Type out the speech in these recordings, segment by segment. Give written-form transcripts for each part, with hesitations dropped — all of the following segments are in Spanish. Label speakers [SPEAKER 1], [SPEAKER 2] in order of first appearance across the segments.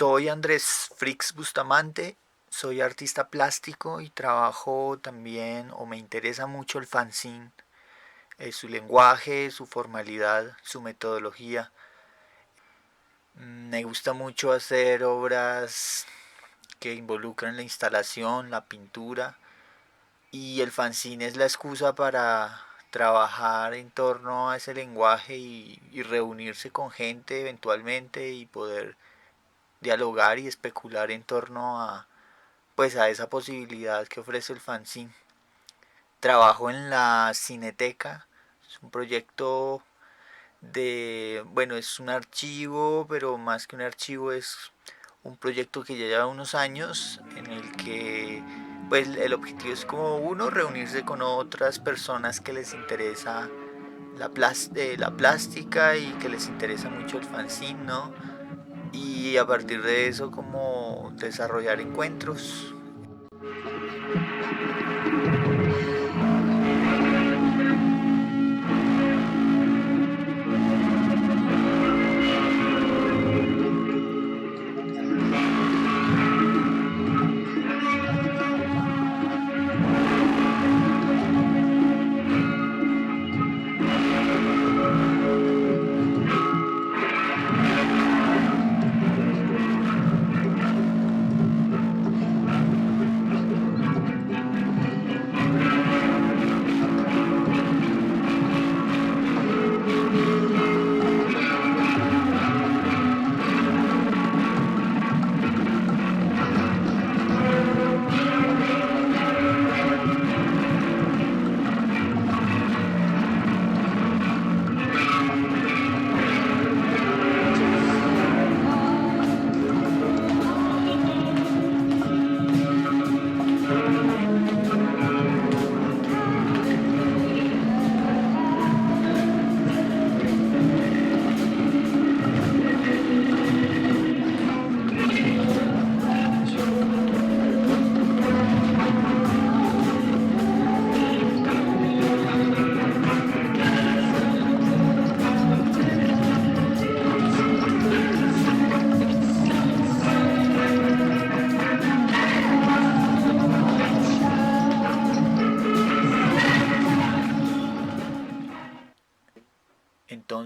[SPEAKER 1] Soy Andrés Frix Bustamante, soy artista plástico y trabajo también o me interesa mucho el fanzine, su lenguaje, su formalidad, su metodología. Me gusta mucho hacer obras que involucran la instalación, la pintura y el fanzine es la excusa para trabajar en torno a ese lenguaje y reunirse con gente eventualmente y poder dialogar y especular en torno a pues a esa posibilidad que ofrece el fanzine. Trabajo en la Cineteca, es un proyecto bueno, es un archivo, pero más que un archivo es un proyecto que ya lleva unos años en el que pues el objetivo es como uno reunirse con otras personas que les interesa la plástica y que les interesa mucho el fanzine, ¿no? Y a partir de eso como desarrollar encuentros.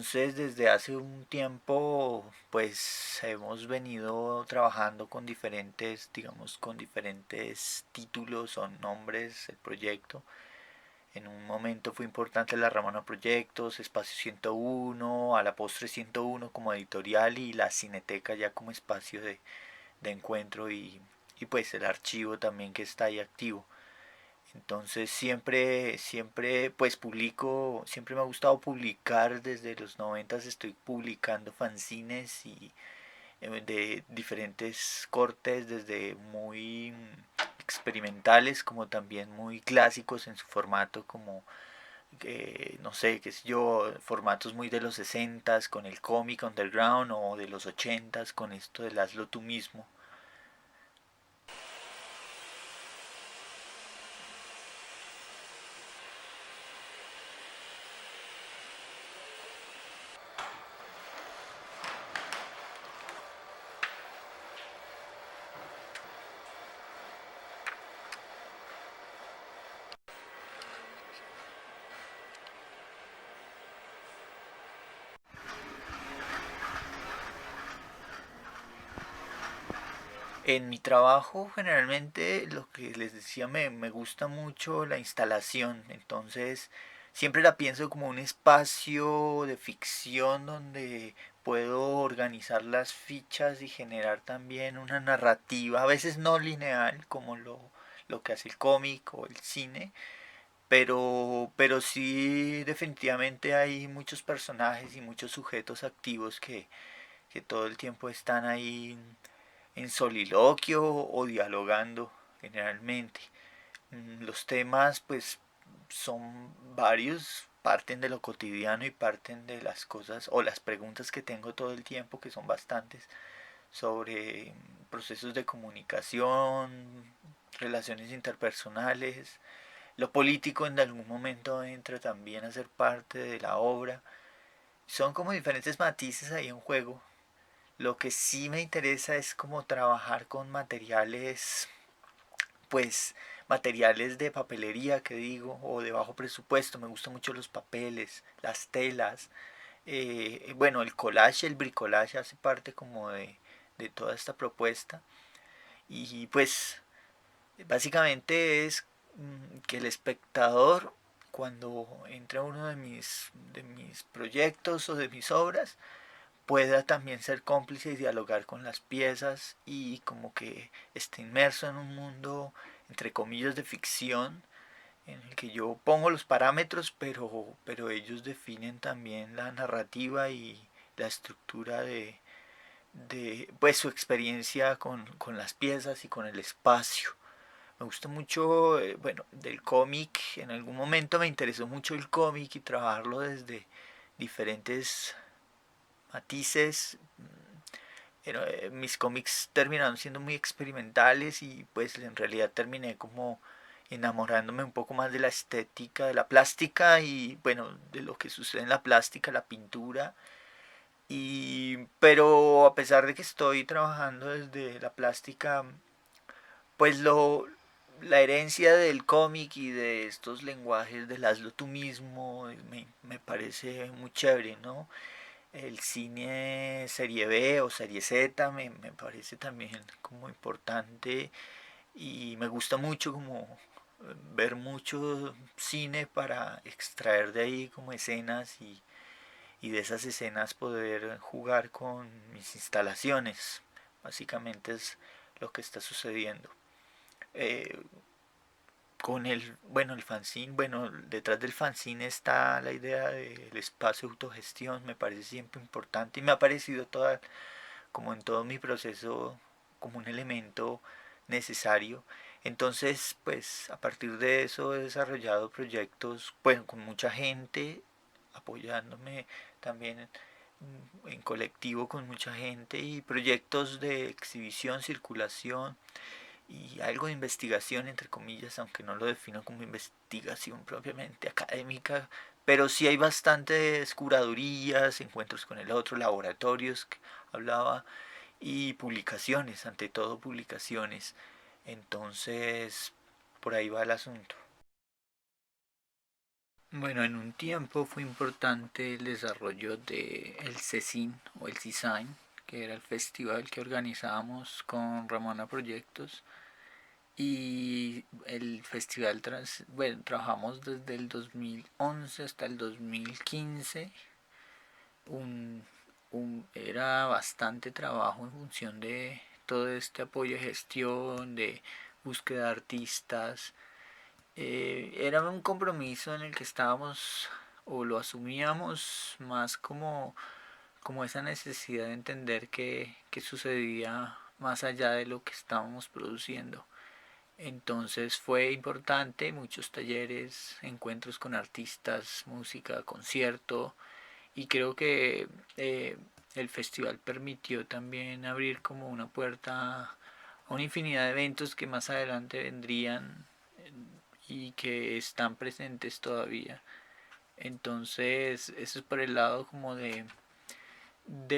[SPEAKER 1] Entonces, desde hace un tiempo, pues hemos venido trabajando con diferentes, digamos, con diferentes títulos o nombres el proyecto. En un momento fue importante la Ramona Proyectos, Espacio 101, a la postre 101 como editorial y la Cineteca ya como espacio de encuentro y pues el archivo también que está ahí activo. Entonces siempre pues publico, siempre me ha gustado publicar, desde los 90 estoy publicando fanzines y de diferentes cortes, desde muy experimentales como también muy clásicos en su formato, como no sé, qué sé yo, formatos muy de los 60 con el cómic underground, o de los 80 con esto del hazlo tú mismo. En mi trabajo generalmente lo que les decía me gusta mucho la instalación, entonces siempre la pienso como un espacio de ficción donde puedo organizar las fichas y generar también una narrativa, a veces no lineal como lo que hace el cómic o el cine, pero sí definitivamente hay muchos personajes y muchos sujetos activos que todo el tiempo están ahí en soliloquio o dialogando generalmente. Los temas pues son varios, parten de lo cotidiano y parten de las cosas o las preguntas que tengo todo el tiempo, que son bastantes, sobre procesos de comunicación, relaciones interpersonales. Lo político en algún momento entra también a ser parte de la obra. Son como diferentes matices ahí en juego. Lo que sí me interesa es como trabajar con materiales, pues materiales de papelería que digo, o de bajo presupuesto. Me gustan mucho los papeles, las telas. Bueno, el collage, el bricolage hace parte como de toda esta propuesta. Y pues básicamente es que el espectador, cuando entra a uno de mis proyectos o de mis obras, pueda también ser cómplice y dialogar con las piezas y como que esté inmerso en un mundo, entre comillas, de ficción, en el que yo pongo los parámetros, pero ellos definen también la narrativa y la estructura de pues su experiencia con las piezas y con el espacio. Me gusta mucho, bueno, del cómic. En algún momento me interesó mucho el cómic y trabajarlo desde diferentes matices. Mis cómics terminaron siendo muy experimentales y pues en realidad terminé como enamorándome un poco más de la estética, de la plástica y bueno, de lo que sucede en la plástica, la pintura. Pero a pesar de que estoy trabajando desde la plástica, pues la herencia del cómic y de estos lenguajes del hazlo tú mismo me parece muy chévere, ¿no? El cine serie B o serie Z me parece también como importante y me gusta mucho como ver mucho cine para extraer de ahí como escenas y de esas escenas poder jugar con mis instalaciones. Básicamente es lo que está sucediendo. Eh, con bueno, el fanzine, bueno, detrás del fanzine está la idea del espacio de autogestión, me parece siempre importante y me ha parecido toda, como en todo mi proceso, como un elemento necesario. Entonces, pues a partir de eso he desarrollado proyectos, bueno, con mucha gente, apoyándome también en colectivo con mucha gente y proyectos de exhibición, circulación y algo de investigación, entre comillas, aunque no lo defino como investigación propiamente académica, pero sí hay bastantes curadurías, encuentros con el otro, laboratorios que hablaba y publicaciones, ante todo publicaciones. Entonces, por ahí va el asunto. Bueno, en un tiempo fue importante el desarrollo de el CECIN o el CISAIN, que era el festival que organizábamos con Ramona Proyectos. Y el festival, bueno, trabajamos desde el 2011 hasta el 2015. Un, era bastante trabajo en función de todo este apoyo de gestión, de búsqueda de artistas. Era un compromiso en el que estábamos o lo asumíamos más como esa necesidad de entender que sucedía más allá de lo que estábamos produciendo. Entonces fue importante, muchos talleres, encuentros con artistas, música, concierto, y creo que eh, el festival permitió también abrir como una puerta a una infinidad de eventos que más adelante vendrían y que están presentes todavía. Entonces, eso es por el lado como de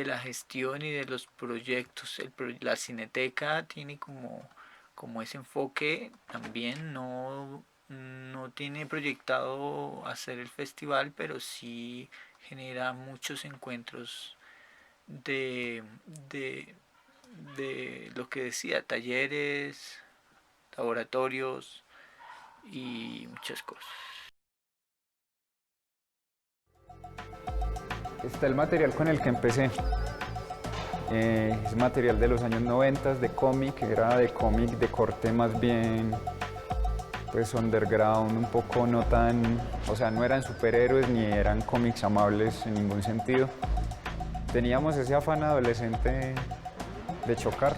[SPEAKER 1] la gestión y de los proyectos. La Cineteca tiene como ese enfoque también, no tiene proyectado hacer el festival, pero sí genera muchos encuentros de, de, de lo que decía, talleres, laboratorios y muchas cosas.
[SPEAKER 2] Está el material con el que empecé. Es material de los años 90 de cómic, era de cómic de corte más bien pues underground, un poco no tan, o sea, no eran superhéroes ni eran cómics amables en ningún sentido. Teníamos ese afán adolescente de chocar.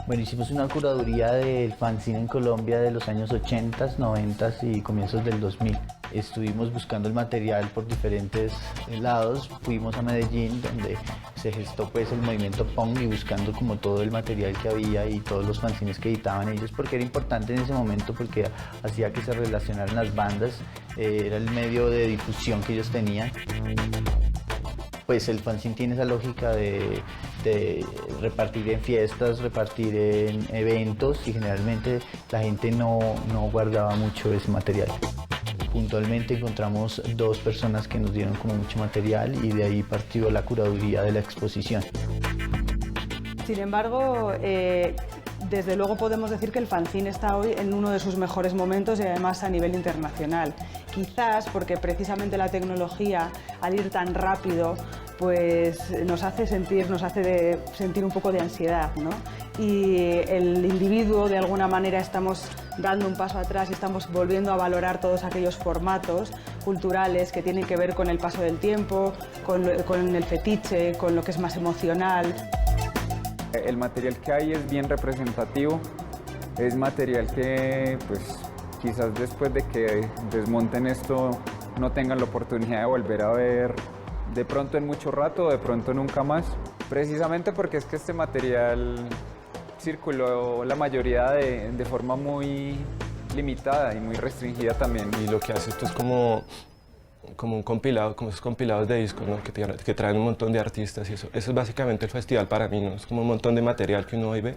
[SPEAKER 3] Bueno, hicimos una curaduría del fanzine en Colombia de los años 80, 90 y comienzos del 2000. Estuvimos buscando el material por diferentes lados. Fuimos a Medellín, donde se gestó pues el movimiento punk, y buscando como todo el material que había y todos los fanzines que editaban ellos, porque era importante en ese momento, porque hacía que se relacionaran las bandas, era el medio de difusión que ellos tenían. Pues el fanzine tiene esa lógica de repartir en fiestas, repartir en eventos, y generalmente la gente no guardaba mucho ese material. Puntualmente encontramos dos personas que nos dieron como mucho material, y de ahí partió la curaduría de la exposición.
[SPEAKER 4] Sin embargo, desde luego podemos decir que el fanzine está hoy en uno de sus mejores momentos, y además a nivel internacional. Quizás porque precisamente la tecnología, al ir tan rápido, pues nos hace sentir un poco de ansiedad, ¿no? Y el individuo, de alguna manera, estamos dando un paso atrás y estamos volviendo a valorar todos aquellos formatos culturales que tienen que ver con el paso del tiempo, con el fetiche, con lo que es más emocional.
[SPEAKER 2] El material que hay es bien representativo, es material que pues quizás después de que desmonten esto no tengan la oportunidad de volver a ver de pronto en mucho rato, de pronto nunca más, precisamente porque es que este material circuló la mayoría de forma muy limitada y muy restringida también.
[SPEAKER 5] Y lo que hace esto es como un compilado, como esos compilados de discos, ¿no? que traen un montón de artistas y eso. Eso es básicamente el festival para mí, ¿no? Es como un montón de material que uno hoy ve.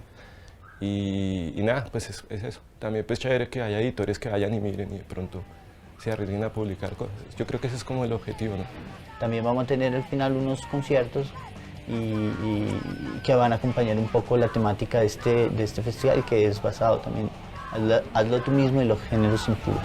[SPEAKER 5] Y nada, pues es eso. También pues chévere que haya editores que vayan y miren y de pronto se arriesguen a publicar cosas. Yo creo que ese es como el objetivo, ¿no?
[SPEAKER 3] También vamos a tener al final unos conciertos y que van a acompañar un poco la temática de este festival, que es basado también hazlo tú mismo y los géneros impuros.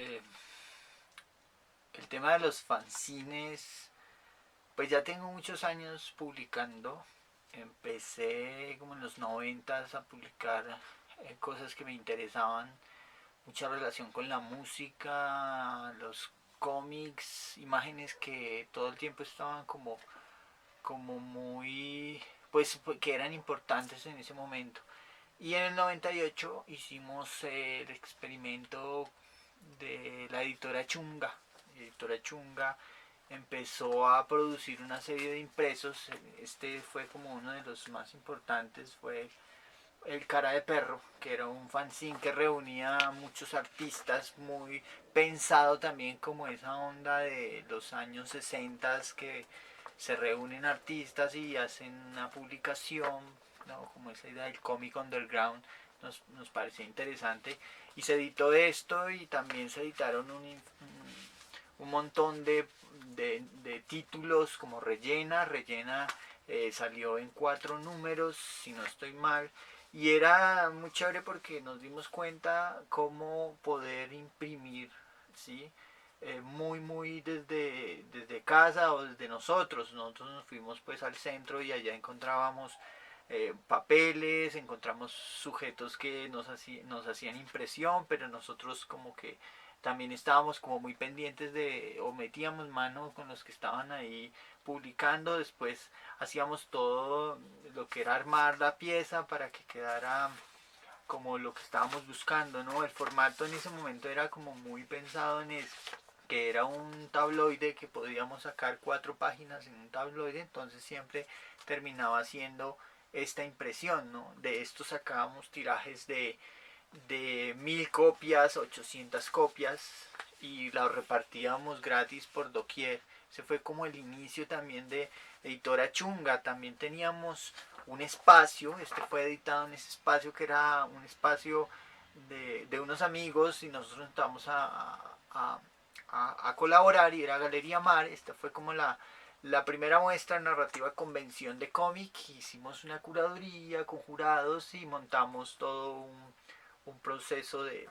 [SPEAKER 1] Eh, el tema de los fanzines, pues ya tengo muchos años publicando. Empecé como en los 90 a publicar cosas que me interesaban mucha relación con la música, los cómics, imágenes que todo el tiempo estaban como muy, pues que eran importantes en ese momento. Y en el 98 hicimos el experimento de la editora Chunga. La editora Chunga empezó a producir una serie de impresos. Este fue como uno de los más importantes, fue el Cara de Perro, que era un fanzine que reunía a muchos artistas, muy pensado también como esa onda de los años 60 que se reúnen artistas y hacen una publicación, ¿no? Como esa idea del cómic underground nos parecía interesante. Y se editó esto y también se editaron un montón de títulos como Rellena. Rellena salió en 4 números, si no estoy mal. Y era muy chévere porque nos dimos cuenta cómo poder imprimir, ¿sí? Muy desde casa o desde nosotros. Nosotros nos fuimos pues al centro y allá encontrábamos papeles, encontramos sujetos que nos hacían impresión, pero nosotros como que también estábamos como muy pendientes de, o metíamos mano con los que estaban ahí publicando. Después hacíamos todo lo que era armar la pieza para que quedara como lo que estábamos buscando, ¿no? El formato en ese momento era como muy pensado en eso, que era un tabloide, que podíamos sacar 4 páginas en un tabloide, entonces siempre terminaba siendo esta impresión, ¿no? De esto sacábamos tirajes de 1000 copias, 800 copias, y las repartíamos gratis por doquier. Ese fue como el inicio también de Editora Chunga. También teníamos un espacio, este fue editado en ese espacio que era un espacio de unos amigos, y nosotros entramos a colaborar, y era Galería Mar. Esta fue como la primera muestra narrativa convención de cómic. Hicimos una curaduría con jurados y montamos todo un proceso de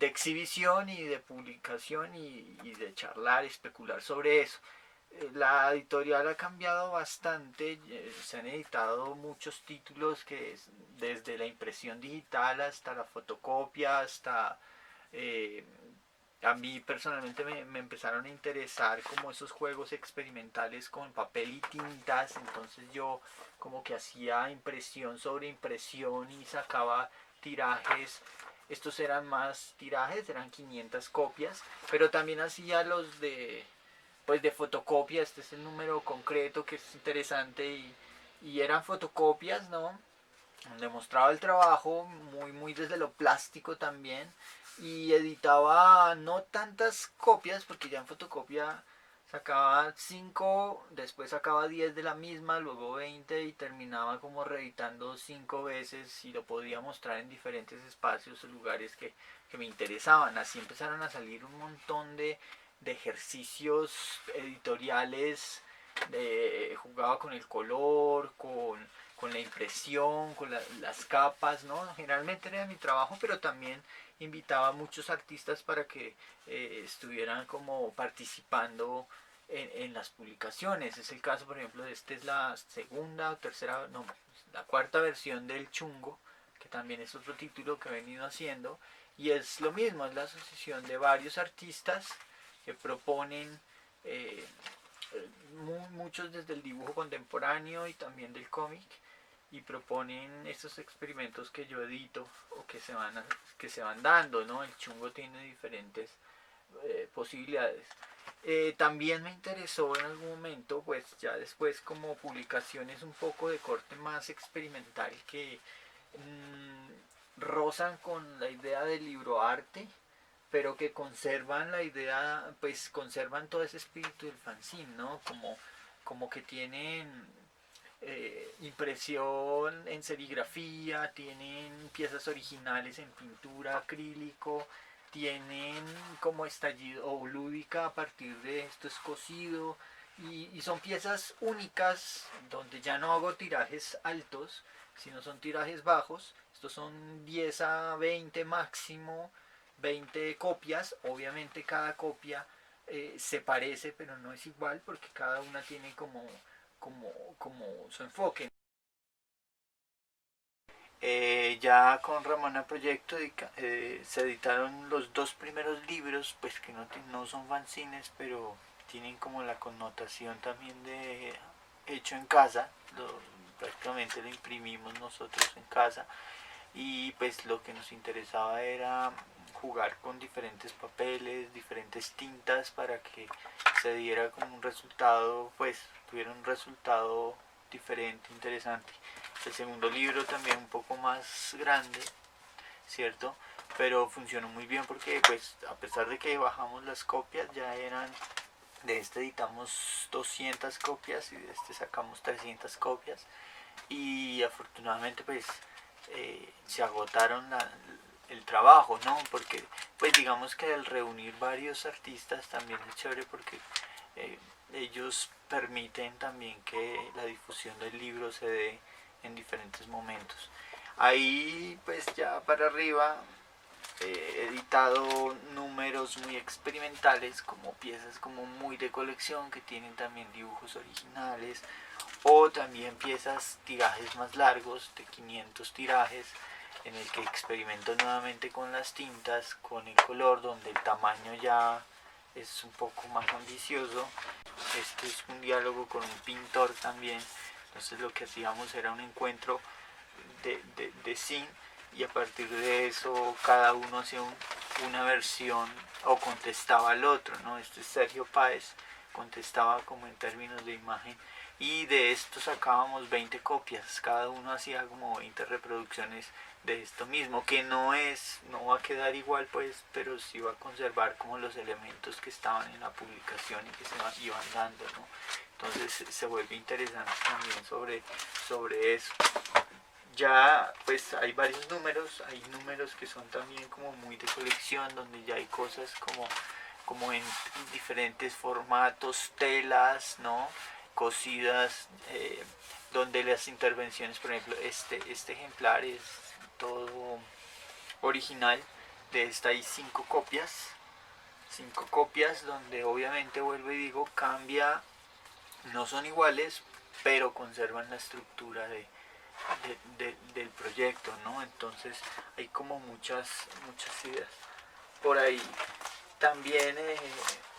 [SPEAKER 1] exhibición y de publicación y de charlar, especular sobre eso. La editorial ha cambiado bastante, se han editado muchos títulos desde la impresión digital hasta la fotocopia, hasta eh, a mí personalmente me empezaron a interesar como esos juegos experimentales con papel y tintas. Entonces yo como que hacía impresión sobre impresión y sacaba tirajes. Estos eran más tirajes, eran 500 copias, pero también hacía los de fotocopia. Este es el número concreto que es interesante, y eran fotocopias, ¿no? Donde mostraba el trabajo muy desde lo plástico también, y editaba no tantas copias porque ya en fotocopia sacaba 5, después sacaba 10 de la misma, luego 20, y terminaba como reeditando 5 veces, y lo podía mostrar en diferentes espacios o lugares que me interesaban. Así empezaron a salir un montón de ejercicios editoriales, jugaba con el color, con la impresión, con las capas, ¿no? Generalmente era mi trabajo, pero también invitaba a muchos artistas para que estuvieran como participando en las publicaciones. Es el caso, por ejemplo, de es la segunda o tercera, no, la cuarta versión del Chungo, que también es otro título que he venido haciendo, y es lo mismo, es la asociación de varios artistas que proponen muchos desde el dibujo contemporáneo y también del cómic, y proponen estos experimentos que yo edito o que se van dando, ¿no? El Chungo tiene diferentes posibilidades. También me interesó en algún momento, pues ya después, como publicaciones un poco de corte más experimental, que rozan con la idea del libroarte, pero que conservan la idea, pues conservan todo ese espíritu del fanzine, ¿no? Como que tienen impresión en serigrafía, tienen piezas originales en pintura, acrílico, tienen como estallido o lúdica a partir de esto escocido, y son piezas únicas donde ya no hago tirajes altos, sino son tirajes bajos. Estos son 10 a 20 máximo, 20 copias. Obviamente cada copia se parece, pero no es igual porque cada una tiene como su enfoque. Ya con Ramona Proyecto se editaron los 2 primeros libros, pues que no son fanzines, pero tienen como la connotación también de hecho en casa. Prácticamente lo imprimimos nosotros en casa, y pues lo que nos interesaba era jugar con diferentes papeles, diferentes tintas, para que se diera como un resultado, pues tuviera un resultado diferente, interesante. El segundo libro también un poco más grande, ¿cierto? Pero funcionó muy bien porque, pues, a pesar de que bajamos las copias, ya eran, de este editamos 200 copias y de este sacamos 300 copias, y afortunadamente pues se agotaron el trabajo, ¿no? Porque pues digamos que al reunir varios artistas también es chévere, porque ellos permiten también que la difusión del libro se dé en diferentes momentos. Ahí pues ya para arriba he editado números muy experimentales, como piezas como muy de colección que tienen también dibujos originales, o también piezas, tirajes más largos de 500 tirajes, en el que experimento nuevamente con las tintas, con el color, donde el tamaño ya es un poco más ambicioso. Este es un diálogo con un pintor también, entonces lo que hacíamos era un encuentro de zinc, y a partir de eso cada uno hacía una versión o contestaba al otro, ¿no? Este es Sergio Páez, contestaba como en términos de imagen, y de esto sacábamos 20 copias, cada uno hacía como 20 reproducciones de esto mismo, que no va a quedar igual pues, pero sí va a conservar como los elementos que estaban en la publicación y que se iban dando, ¿no? Entonces se vuelve interesante también sobre eso. Ya pues hay varios números, hay números que son también como muy de colección, donde ya hay cosas como en diferentes formatos, telas, ¿no? Cosidas, donde las intervenciones, por ejemplo, este ejemplar es todo original. De esta hay 5 copias, donde obviamente vuelvo y digo, cambia, no son iguales, pero conservan la estructura del proyecto, ¿no? Entonces hay como muchas ideas por ahí. También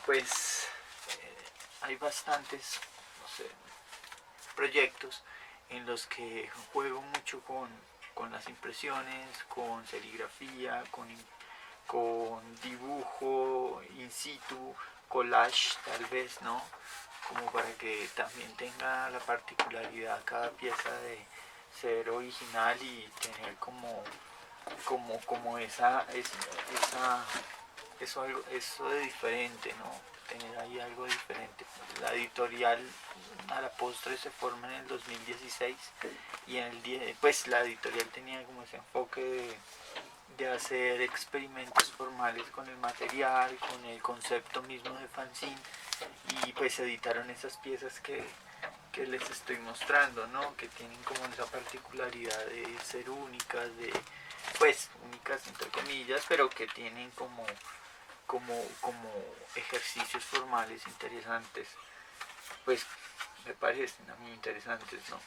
[SPEAKER 1] pues hay bastantes, no sé, proyectos en los que juego mucho con las impresiones, con serigrafía, con dibujo in situ, collage tal vez, ¿no? Como para que también tenga la particularidad cada pieza de ser original y tener como eso de diferente, ¿no? Tener ahí algo diferente. La editorial a la postre se forma en el 2016, y pues la editorial tenía como ese enfoque de hacer experimentos formales con el material, con el concepto mismo de fanzine, y pues editaron esas piezas que les estoy mostrando, ¿no? Que tienen como esa particularidad de ser únicas, pues únicas entre comillas, pero que tienen como ejercicios formales interesantes, pues me parecen a mí interesantes, ¿no?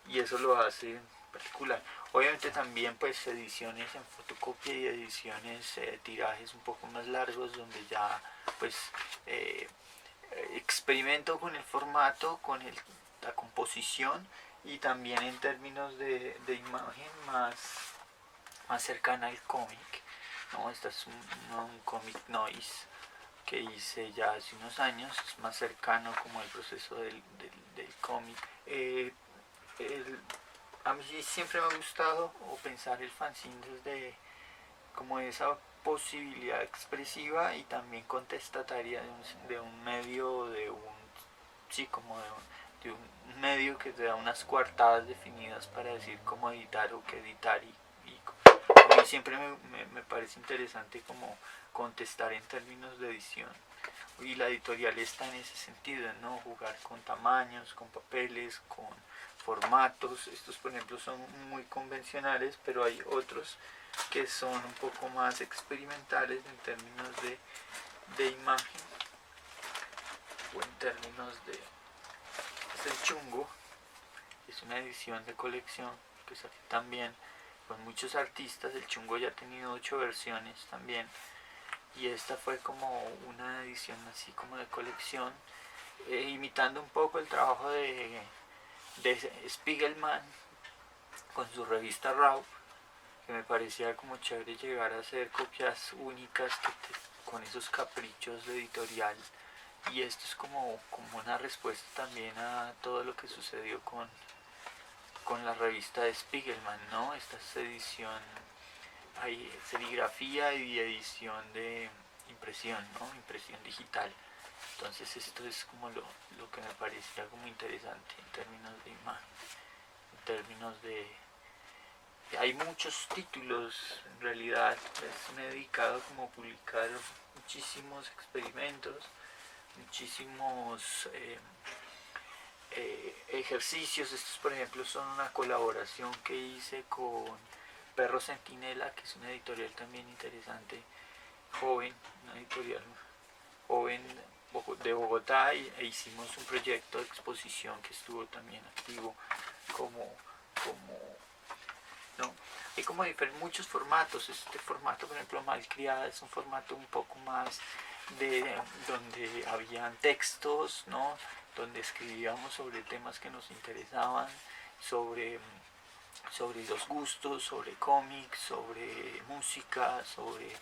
[SPEAKER 1] Y eso lo hace particular. Obviamente también pues ediciones en fotocopia y ediciones, tirajes un poco más largos, donde ya pues experimento con el formato, con la composición, y también en términos de imagen más cercana al cómic, ¿no? Este es un cómic noise que hice ya hace unos años, es más cercano como el proceso del cómic. A mí siempre me ha gustado o pensar el fanzine desde como esa posibilidad expresiva y también contestataria de un medio, sí, como de un medio que te da unas coartadas definidas para decir cómo editar o qué editar, y a mí siempre me parece interesante como contestar en términos de edición, y la editorial está en ese sentido, ¿no? Jugar con tamaños, con papeles, con formatos. Estos por ejemplo son muy convencionales, pero hay otros que son un poco más experimentales en términos de imagen, o en términos de... Es el Chungo, es una edición de colección que salió también con muchos artistas. El Chungo ya ha tenido 8 versiones también, y esta fue como una edición así como de colección, imitando un poco el trabajo de Spiegelman con su revista Raw, que me parecía como chévere llegar a hacer copias únicas con esos caprichos de editorial. Y esto es como una respuesta también a todo lo que sucedió con la revista de Spiegelman, ¿no? Esta es edición, hay serigrafía y edición de impresión, ¿no? Impresión digital. Entonces esto es como lo que me parecía como interesante en términos de imagen, en términos de... Hay muchos títulos, en realidad pues, me he dedicado como a publicar muchísimos experimentos, muchísimos ejercicios. Estos por ejemplo son una colaboración que hice con Perro Centinela, que es una editorial también interesante, joven, una editorial joven de Bogotá, e hicimos un proyecto de exposición que estuvo también activo como ¿no? Hay como muchos formatos. Este formato, por ejemplo, Malcriada, es un formato un poco más de donde habían textos, ¿no? Donde escribíamos sobre temas que nos interesaban, sobre los gustos, sobre cómics, sobre música, sobre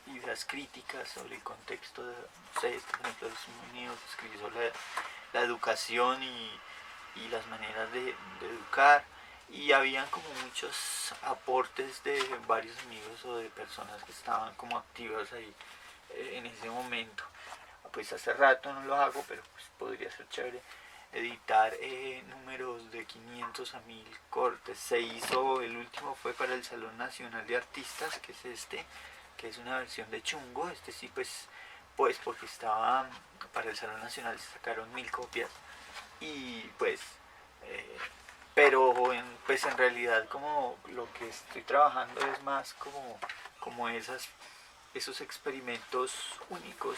[SPEAKER 1] ideas críticas, sobre el contexto de, no sé, por ejemplo, los Unidos escribió sobre la educación y las maneras de educar. Y habían como muchos aportes de varios amigos o de personas que estaban como activas ahí en ese momento. Pues hace rato no lo hago, pero pues podría ser chévere editar números de 500 a 1000 cortes. Se hizo, el último fue para el Salón Nacional de Artistas, que es este, que es una versión de Chungo. Este sí pues porque estaba para el Salón Nacional, se sacaron 1000 copias y pues pero pues en realidad como lo que estoy trabajando es más como esos experimentos únicos